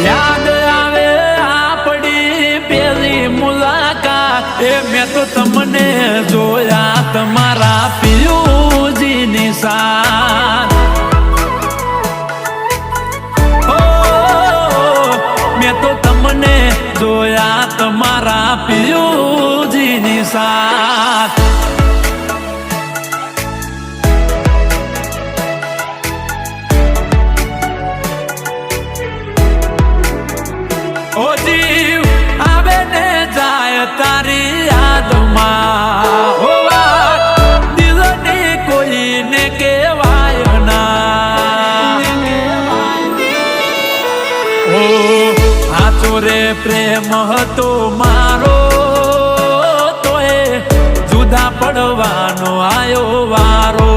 યાદ આવે આપણી પેલી મુલાકાત એ મેં તો તમને જોયા તમારા પિયુજીની સાથ મેં તો તમને જોયા તમારા પિયુજીની સાથ ઓ જીવ આવે ને જાય તારી યાદમાં ઓ વાત દિલની કોઈને કહેવાય ના ઓ સાચો રે પ્રેમ હતો મારો તોય જુદા પડવાનો આયો વારો